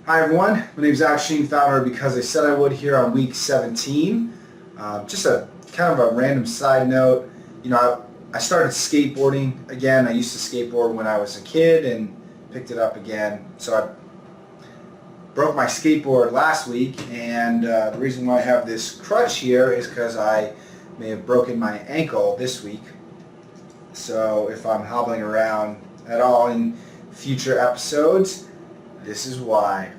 Hi everyone, my name is Sheen, founder of Because I Said I Would here on week 17. Just a kind of a random side note, I started skateboarding again. I used to skateboard when I was a kid and picked it up again. So I broke my skateboard last week, and the reason why I have this crutch here is because I may have broken my ankle this week. So if I'm hobbling around at all in future episodes, this is why.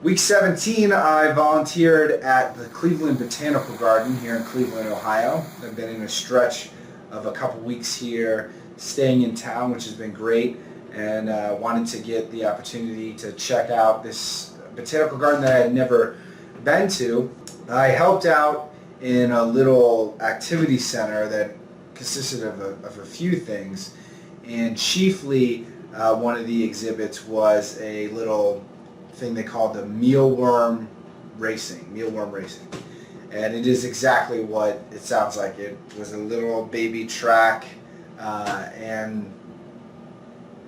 Week 17, I volunteered at the Cleveland Botanical Garden here in Cleveland, Ohio. I've been in a stretch of a couple weeks here, staying in town, which has been great, and wanted to get the opportunity to check out this botanical garden that I had never been to. I helped out in a little activity center that consisted of a few things, and chiefly one of the exhibits was a little thing they called the mealworm racing. And it is exactly what it sounds like. It was a little baby track, and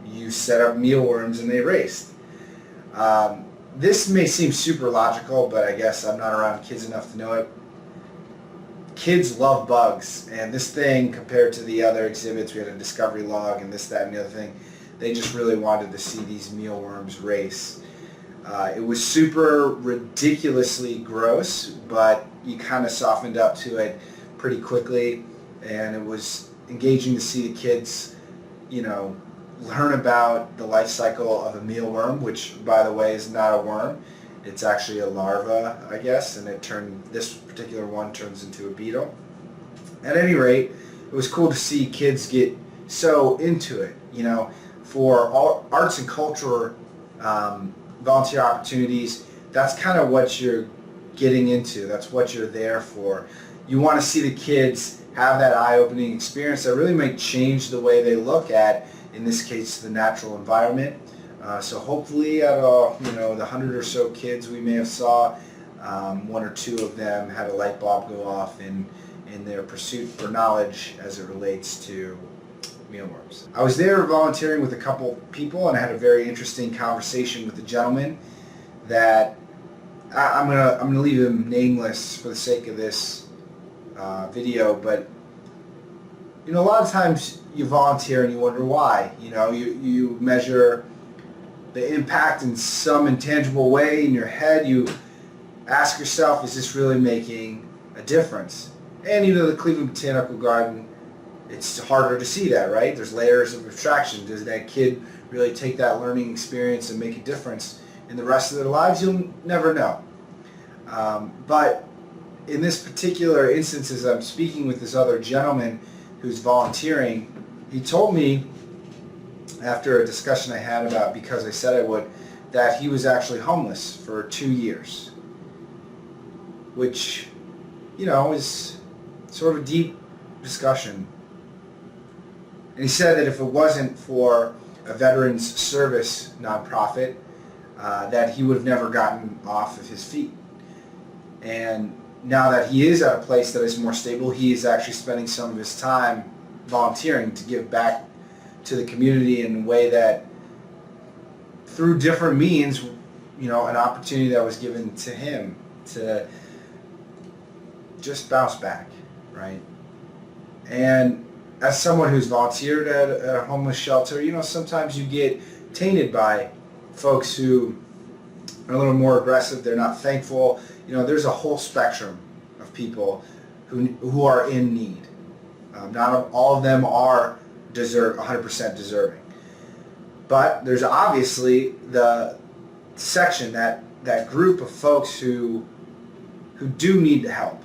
you set up mealworms and they raced. This may seem super logical, but I guess I'm not around kids enough to know it. Kids love bugs, and this thing, compared to the other exhibits, we had a discovery log and this, that, and the other thing, they just really wanted to see these mealworms race. It was super ridiculously gross, but you kind of softened up to it pretty quickly, and it was engaging to see the kids, learn about the life cycle of a mealworm, which, by the way, is not a worm. It's actually a larva, I guess, and this particular one turns into a beetle. At any rate, it was cool to see kids get so into it. For all arts and culture volunteer opportunities, that's kind of what you're getting into. That's what you're there for. You want to see the kids have that eye-opening experience that really might change the way they look at, in this case, the natural environment. So hopefully out of the 100 or so kids we may have saw, one or two of them had a light bulb go off in their pursuit for knowledge as it relates to mealworms. I was there volunteering with a couple people, and I had a very interesting conversation with a gentleman that I'm gonna leave him nameless for the sake of this video, but a lot of times you volunteer and you wonder why. You measure the impact in some intangible way in your head. You ask yourself, is this really making a difference? And the Cleveland Botanical Garden, it's harder to see that, right? There's layers of abstraction. Does that kid really take that learning experience and make a difference in the rest of their lives? You'll never know. But in this particular instance, as I'm speaking with this other gentleman who's volunteering, he told me, after a discussion I had about Because I Said I Would, that he was actually homeless for 2 years, which, is sort of a deep discussion. And he said that if it wasn't for a veterans service nonprofit, that he would have never gotten off of his feet. And now that he is at a place that is more stable, he is actually spending some of his time volunteering to give back to the community in a way that, through different means, an opportunity that was given to him to just bounce back, right? And as someone who's volunteered at a homeless shelter, sometimes you get tainted by folks who are a little more aggressive. They're not thankful. There's a whole spectrum of people who are in need. Not all of them are 100% deserving. But there's obviously the section, that group of folks who do need the help.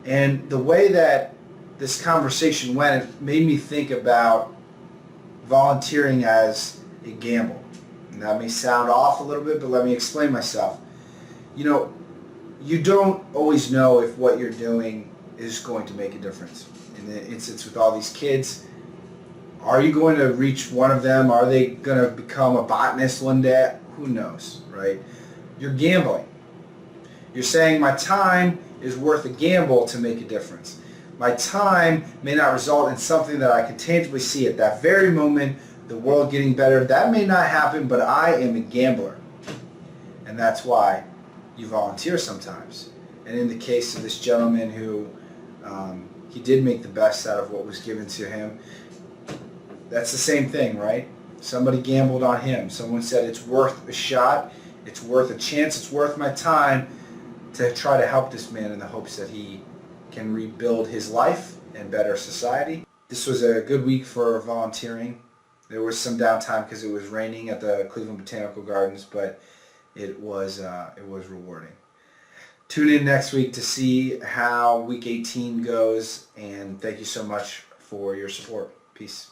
And the way that this conversation went, it made me think about volunteering as a gamble. And that may sound off a little bit, but let me explain myself. You don't always know if what you're doing is going to make a difference. In the instance with all these kids, are you going to reach one of them? Are they going to become a botanist one day? Who knows, right? You're gambling. You're saying my time is worth a gamble to make a difference. My time may not result in something that I can tangibly see at that very moment, the world getting better. That may not happen, but I am a gambler. and that's why you volunteer sometimes. And in the case of this gentleman who he did make the best out of what was given to him, that's the same thing, right? Somebody gambled on him. Someone said it's worth a shot, it's worth a chance, it's worth my time to try to help this man in the hopes that he can rebuild his life and better society. This was a good week for volunteering. There was some downtime because it was raining at the Cleveland Botanical Gardens, but it was rewarding. Tune in next week to see how Week 18 goes, and thank you so much for your support. Peace.